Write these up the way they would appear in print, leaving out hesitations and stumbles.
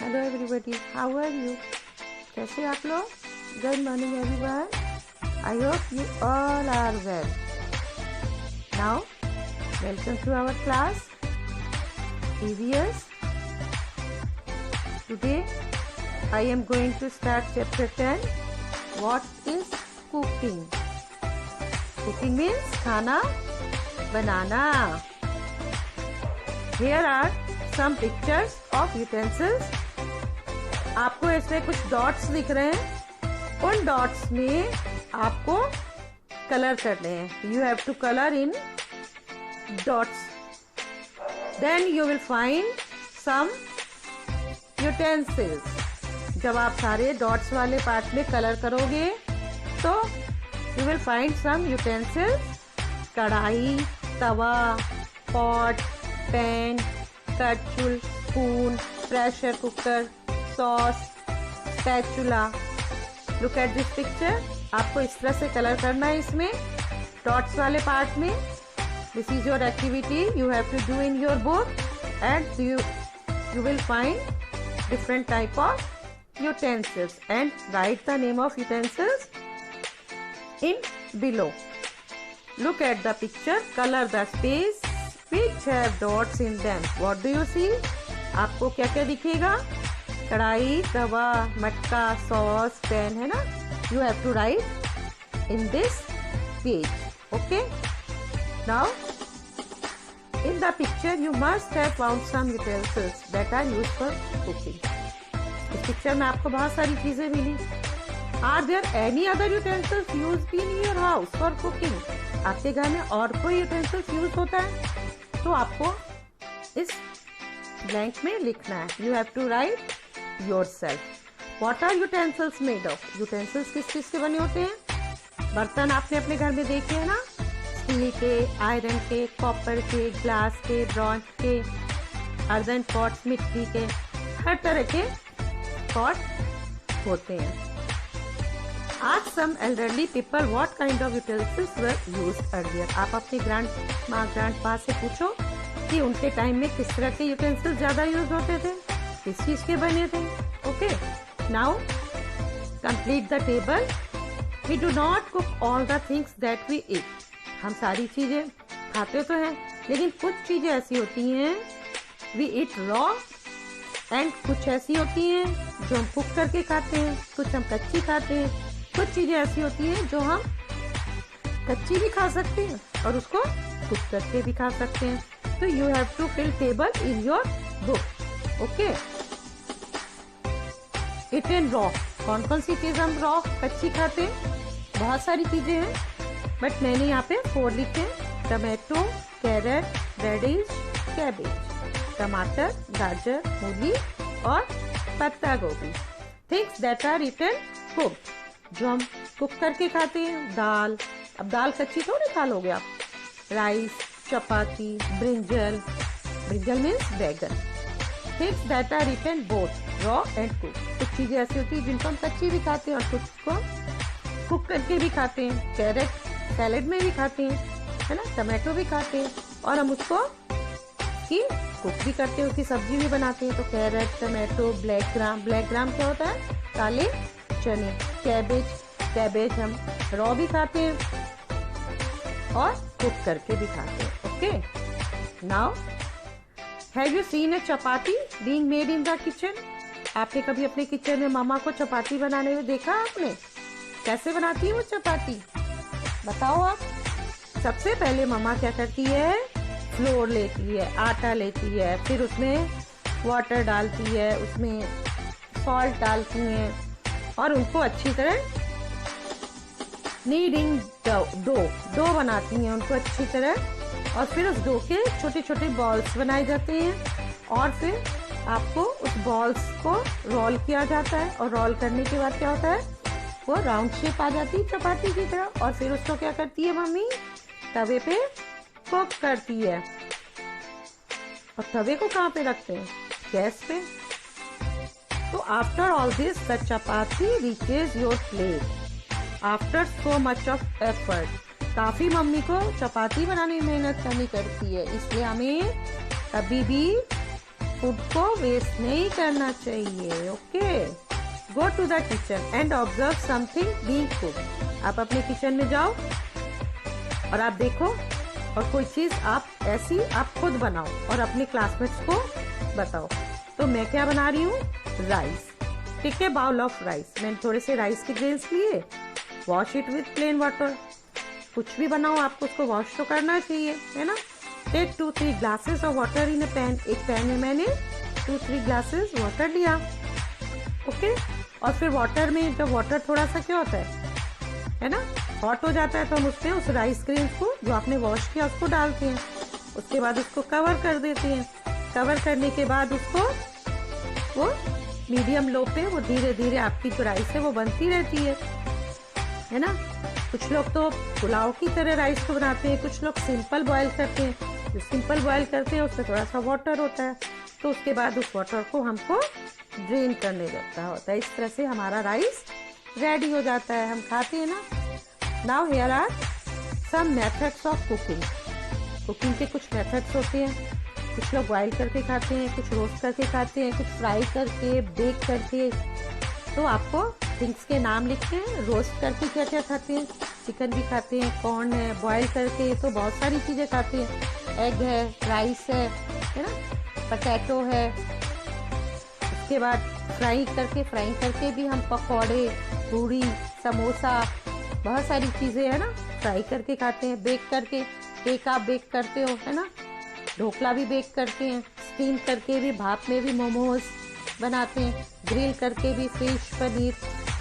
Hello everybody, how are you? कैसे आप लोग? Good morning everyone. I hope you all are well. Now welcome to our class EVS. Today I am going to start chapter 10. What is cooking? Cooking means खाना बनाना. Here are some pictures of utensils. आपको इसमें कुछ dots दिख रहे हैं. उन dots में आपको कलर करने हैं. You have to colour in dots. Then you will find some utensils. जब आप सारे डॉट्स वाले पार्ट में कलर करोगे तो you will find some utensils. कढ़ाई, तवा, पॉट, पैन, कटछुल, spoon, pressure cooker, sauce, spatula. Look at this picture. आपको इस तरह से कलर करना है इसमें डॉट्स वाले पार्ट में. This is your activity. You have to do in your book and you will find different type of utensils and write the name of utensils in below. Look at the picture. Color the space which have dots in them. What do you see? आपको क्या क्या दिखेगा? कढ़ाई, तवा, मटका, sauce, pan, है ना? You have to write in this page. Okay? Now, in the picture, you must have found some utensils that are used for cooking. इस picture में आपको बहुत सारी चीजें मिली. Are there any other utensils used in your house for cooking? आपके घर में और कोई utensils यूज होता है? तो आपको इस ब्लैंक में लिखना है. You have to write yourself. What are utensils made of? Utensils किस चीज के बने होते हैं? बर्तन आपने अपने घर में देखे हैं ना? स्टील के, आयरन के, कॉपर के, ग्लास के, ब्रॉन्ज के, अर्दन पॉट्स, मिट्टी के, हर तरह के पॉट होते हैं. Ask some elderly people what kind of utensils were used earlier. आप अपने ग्रैंडपा से पूछो कि उनके टाइम में किस तरह के यूटेंसिल्स ज्यादा यूज होते थे, किस चीज के बने थे. Okay, now complete the table. We do not cook all the things that we eat. हम सारी चीजें खाते तो हैं, लेकिन कुछ चीजें ऐसी होती हैं वी ईट रॉ, एंड कुछ ऐसी होती हैं जो हम कुक करके खाते हैं, कुछ हम कच्ची खाते हैं. कुछ चीजें ऐसी होती हैं जो हम कच्ची भी खा सकते हैं और उसको कुक करके भी खा सकते हैं. तो you have to fill table in your book. Okay, it in raw. कौन कौन सी चीज हम रॉ कच्ची खाते हैं? बहुत सारी चीजें हैं, बट मैंने यहाँ पे 4 लिखे. टमाटो, कैरेट, रेडिश, कैबेज, टमाटर, गाजर, मूली और पत्ता गोभी. Things that are eaten cooked, जो हम कुक करके खाते हैं. दाल, अब दाल कच्ची थोड़ी खा लोगे आप. Rice, chapati, brinjal. Brinjal means baingan. Things that are eaten both raw and cook. कुछ चीजें ऐसी होती है जिनको हम कच्ची भी खाते हैं और कुछ को कुक करके भी खाते हैं. कैरेट सैलेड में भी खाते हैं, है ना? टमाटो भी खाते हैं और हम उसको की कुक भी करते हैं, उसकी सब्जी भी बनाते हैं. तो carrot, tomato, black gram. Black gram क्या होता है? काले चने. कैबेज हम रॉ भी खाते हैं और कुक करके भी खाते हैं. Okay, now have you seen a chapati being made in the kitchen? आपने कभी अपने किचन में मामा को चपाती बनाने में देखा आपने? कैसे बनाती है वो चपाती? बताओ आप. सबसे पहले मामा क्या करती है? फ्लोर लेती है, आटा लेती है, फिर उसमें वाटर डालती है, उसमें सॉल्ट डालती हैं और उनको अच्छी तरह नीडिंग डो बनाती हैं उनको अच्छी तरह. और फिर उस डो के छोटे छोटे बॉल्स बनाए जाते हैं और फिर आपको उस बॉल्स को रोल किया जाता है. और रोल करने के बाद क्या होता है? वो राउंड शेप आ जाती है चपाती की तरह. और फिर उसको क्या करती है मम्मी? तवे पे कुक करती है. और तवे को कहाँ पे रखते हैं? गैस पे. तो after all this the chapati reaches your plate after so much of effort. काफी मम्मी को चपाती बनाने में मेहनत करनी पड़ती है, इसलिए हमें कभी भी फूड को वेस्ट नहीं करना चाहिए। Okay, go to the kitchen and observe something being cooked. आप अपने किचन में जाओ और आप देखो, और कोई चीज आप ऐसी आप खुद बनाओ और अपने क्लासमेट्स को बताओ। तो मैं क्या बना रही हूँ, राइस। ठीक है, बाउल ऑफ राइस। मैंने थोड़े से राइस के ग्रेन्स लिए, wash it with plain water. कुछ भी बनाओ आपको उसको वॉश तो करना चाहिए, है ना। Take 2-3 glasses of water in a pan. एक पैन में मैंने 2-3 ग्लासेस वाटर लिया। ओके, और फिर वाटर में जब वाटर थोड़ा सा क्या होता है ना, हॉट हो जाता है, तो हम उसमें उस राइस ग्रेन्स को जो आपने वॉश किया उसको डालते हैं। उसके बाद उसको कवर कर देते हैं। कवर करने के बाद उसको वो मीडियम लो पे वो धीरे धीरे आपकी जो राइस है वो बनती रहती है ना। कुछ लोग तो पुलाव की तरह राइस को बनाते हैं, कुछ लोग सिंपल बॉयल करते हैं। जो सिंपल बॉयल करते हैं उसमें थोड़ा सा वाटर होता है, तो उसके बाद उस वाटर को हमको ड्रेन करने लगता होता है। इस तरह से हमारा राइस रेडी हो जाता है, हम खाते हैं ना। Now here are some methods of cooking. Cooking के कुछ मेथड्स होते हैं। कुछ लोग बॉयल करके खाते हैं, कुछ रोस्ट करके खाते हैं, कुछ फ्राई करके, बेक करके। तो आपको थिंग्स के नाम लिखते हैं। रोस्ट करके क्या क्या खाते हैं, चिकन भी खाते हैं, कॉर्न है। बॉयल करके तो बहुत सारी चीज़ें खाते हैं, एग है, राइस है ना, पोटैटो है। उसके बाद फ्राई करके भी हम पकौड़े, पूड़ी, समोसा, बहुत सारी चीज़ें है ना, फ्राई करके खाते हैं। बेक करके, केक आप बेक करते हो, है ना। ढोकला भी बेक करते हैं। स्टीम करके भी, भाप में भी मोमोज बनाते हैं। ग्रिल करके भी फिश, पनीर।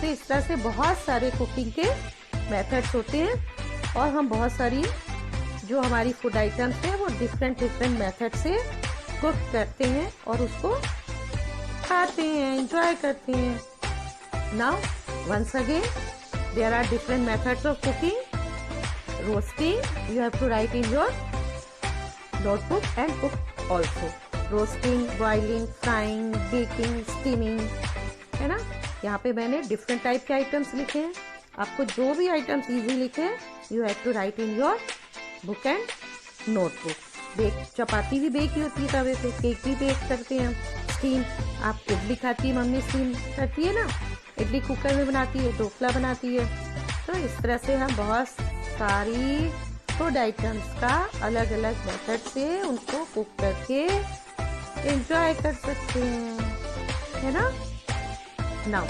तो इस तरह से बहुत सारे कुकिंग के मेथड्स होते हैं, और हम बहुत सारी जो हमारी फूड आइटम्स हैं वो डिफरेंट मेथड से कुक करते हैं और उसको खाते हैं, एंजॉय करते हैं। Now once again there are different methods of cooking. Roasting, you have to write in your notebook and cook also. Roasting, boiling, frying, baking, steaming, है ना। यहाँ पे मैंने डिफरेंट टाइप के आइटम्स लिखे हैं। आपको जो भी आइटम्स इजी लिखे हैं you have to write in your book and notebook. Bake, चपाती भी बेक ही होती है तवे पे, केक भी बेक करते हैं हम। स्टीम, आप इडली खाती है, मम्मी स्टीम करती है ना, इडली कुकर में बनाती है, ढोकला बनाती है। तो इस तरह से हम बहुत सारी फूड आइटम्स का अलग अलग मेथड से उनको कुक करके एंजॉय कर सकते हैं, है ना। Now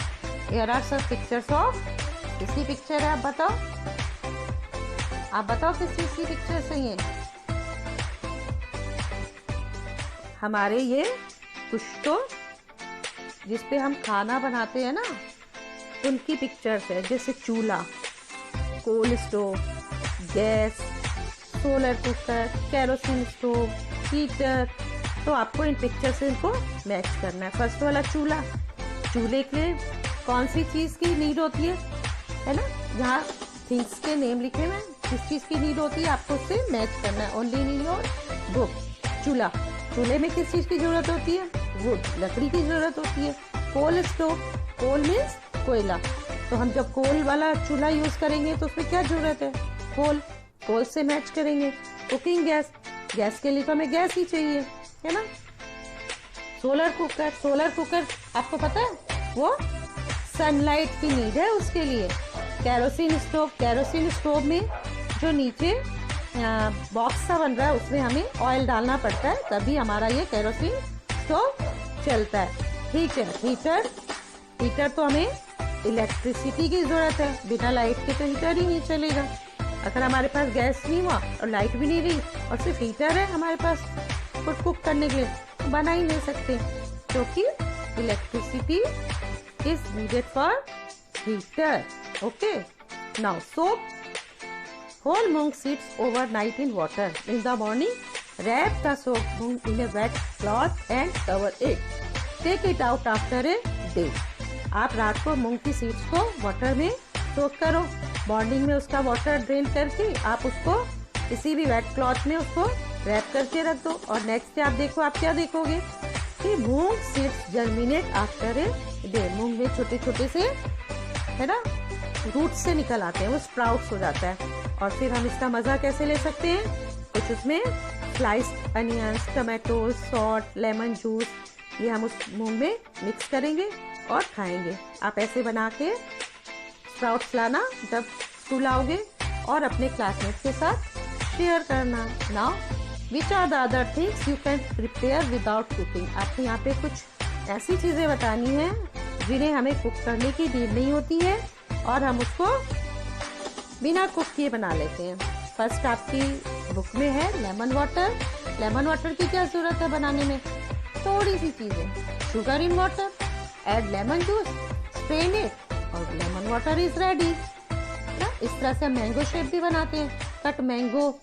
here are some pictures of, किसकी पिक्चर है आप बताओ, आप बताओ किस चीज की पिक्चर्स हैं ये। हमारे ये कुछ तो जिसपे हम खाना बनाते हैं ना उनकी पिक्चर्स है, जैसे चूल्हा, coal stove, gas, solar cooker, kerosene stove, heater. तो आपको इन पिक्चर से इनको मैच करना है। फर्स्ट वाला चूल्हा, चूल्हे के लिए कौन सी चीज़ की नीड होती है ना, यहाँ थिंग्स के नेम लिखे हुए हैं, किस चीज़ की नीड होती है आपको उससे मैच करना है। Only in your book. चूल्हा, चूल्हे में किस चीज़ की ज़रूरत होती है, वुड, लकड़ी की ज़रूरत होती है। कोल स्टोव, कोल मीन्स कोयला, तो हम जब कोल वाला चूल्हा यूज़ करेंगे तो उसमें क्या ज़रूरत है, कोल, कोल से मैच करेंगे। कुकिंग गैस, गैस के लिए तो हमें गैस ही चाहिए, है ना। सोलर कुकर, सोलर कुकर आपको पता है वो सनलाइट की नीड है उसके लिए। केरोसिन स्टोव, केरोसिन स्टोव में जो नीचे बॉक्स सा बन रहा है उसमें हमें ऑयल डालना पड़ता है, तभी हमारा ये केरोसिन स्टोव चलता है। हीटर, हीटर, हीटर तो हमें इलेक्ट्रिसिटी की ज़रूरत है, बिना लाइट के तो हीटर ही नहीं चलेगा। अगर हमारे पास गैस नहीं हुआ और लाइट भी नहीं रही और सिर्फ हीटर है हमारे पास फूड कुक करने के लिए, तो बना ही नहीं सकते, क्योंकि electricity is needed for heater. Okay, now soak whole mung seeds overnight in water. In the morning, wrap the soaked mung in a wet cloth and cover it. Take it out after a day. आप रात को मूंग की seeds को water में सोक करो, morning में उसका water drain करके आप उसको किसी भी वेट क्लॉथ में उसको रैप करके रख दो, और नेक्स्ट डे आप देखो, आप क्या देखोगे कि moong seeds germinate after a day. मूंग में छोटे छोटे से, है ना, रूट से निकल आते हैं, वो स्प्राउट्स हो जाता है। और फिर हम इसका मज़ा कैसे ले सकते हैं, कुछ उसमें sliced onions, tomatoes, salt, lemon juice, ये हम उस मुंह में मिक्स करेंगे और खाएंगे। आप ऐसे बना के स्प्राउट्स लाना जब स्कूल आओगे और अपने क्लासमेट के साथ शेयर करना। Now which are the other things you can prepare without cooking. आपको यहाँ पे कुछ ऐसी चीज़ें बतानी है जिन्हें हमें कुक करने की नीड नहीं होती है और हम उसको बिना कुक किए बना लेते हैं। फर्स्ट आपकी बुक में है लेमन वाटर। लेमन वाटर की क्या जरूरत है बनाने में? थोड़ी सी चीज़ें, sugar in water, add lemon juice, strain it और लेमन वाटर इज रेडी। इस तरह से हम मैंगो शेक भी बनाते हैं। Cut mango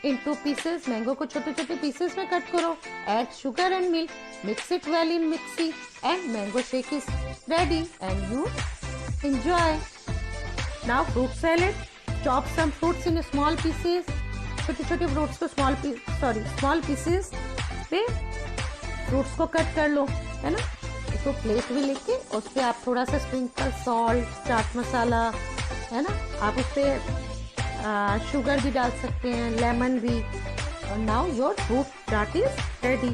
into pieces, mango को छोटे छोटे पीसेस में कट करो, add sugar and milk, mix it well in mixie and mango shake is ready and you enjoy. Now fruit salad. Chop some fruits in small pieces. छोटे छोटे fruits को small pieces पे fruits को cut कर लो, है ना। इसको plate में लेके उस पर आप थोड़ा सा स्प्रिंकल सॉल्ट, चाट मसाला, है ना, आप उस पर शुगर भी डाल सकते हैं, लेमन भी। और now your fruit chaat is ready.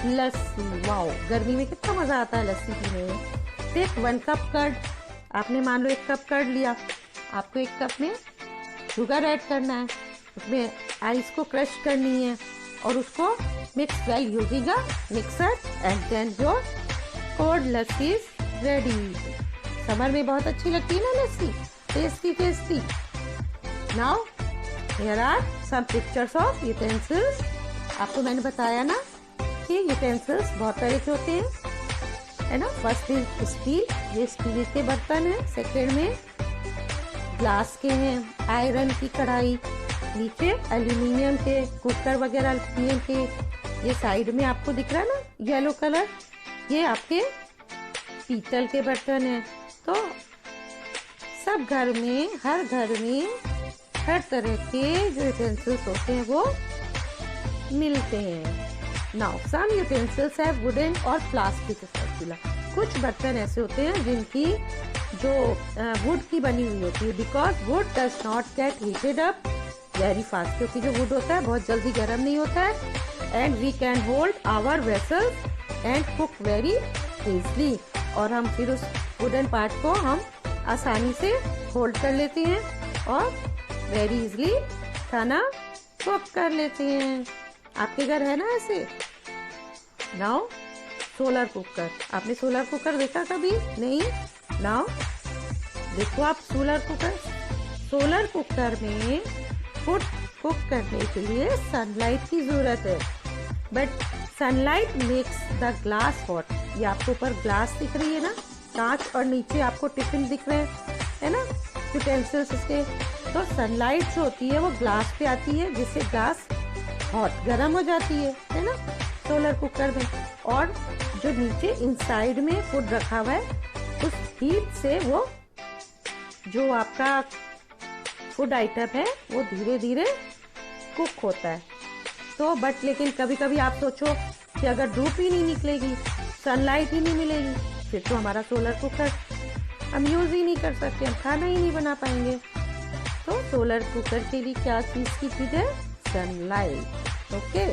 Lassi, wow, गर्मी में कितना मज़ा आता है लस्सी पीने में। Take 1 cup curd. आपने मान लो 1 कप कर्ड लिया, आपको 1 कप में शुगर ऐड करना है, उसमें आइस को क्रश करनी है और उसको mix well using a mixer and then your cold lassi is ready. Summer में बहुत अच्छी लगती है ना lassi, tasty tasty. Now here are some pictures of utensils. आपको मैंने बताया ना कि यूटेंसिल्स बहुत तरह के होते हैं, है ना। फर्स्ट इज स्टील, ये स्टील के बर्तन है। सेकेंड में ग्लास के हैं, आयरन की कढ़ाई, नीचे एल्यूमिनियम के कुकर वगैरह एल्यूमिनियम के। ये साइड में आपको दिख रहा है ना येलो कलर, ये आपके पीतल के बर्तन हैं। तो सब घर में, हर घर में हर तरह के जो यूटेंसिल्स होते हैं वो मिलते हैं। Now some utensils have wooden और प्लास्टिक स्पैचुला। कुछ बर्तन ऐसे होते हैं जिनकी जो वुड की बनी हुई होती है, because would does not gate heated up very fast, क्योंकि जो वुड होता है बहुत जल्दी गर्म नहीं होता है। And we can hold our vessels and cook very easily. और हम फिर उस वुडन पार्ट को हम आसानी से होल्ड कर लेते हैं और वेरी इजली खाना कुक कर लेते हैं। आपके घर है ना ऐसे? Now solar cooker. आपने सोलर कुकर देखा कभी? नहीं। नाउ देखो आप सोलर कुकर में फूड कुक करने के लिए सनलाइट की जरूरत है, but sunlight makes the glass hot. ये आपको ऊपर ग्लास दिख रही है ना, कांच, और नीचे आपको टिफिन दिख रहे हैं, है ना, यूटेंसिल्स इसके। तो सनलाइट जो होती है वो ग्लास पे आती है, जिससे ग्लास हॉट, गर्म हो जाती है ना, सोलर कुकर में। और जो नीचे इनसाइड में फूड रखा हुआ है, उस हीट से वो जो आपका फूड आइटम है वो धीरे धीरे कुक होता है। तो बट लेकिन कभी कभी आप सोचो कि अगर धूप ही नहीं निकलेगी, सनलाइट ही नहीं मिलेगी, फिर तो हमारा सोलर कुकर हम यूज ही नहीं कर सकते, हम खाना ही नहीं बना पाएंगे। तो सोलर कुकर के लिए क्या चीज की चीज है? Sunlight. Okay,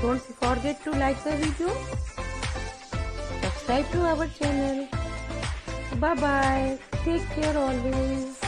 don't forget to like the video, subscribe to our channel. Bye bye, take care always.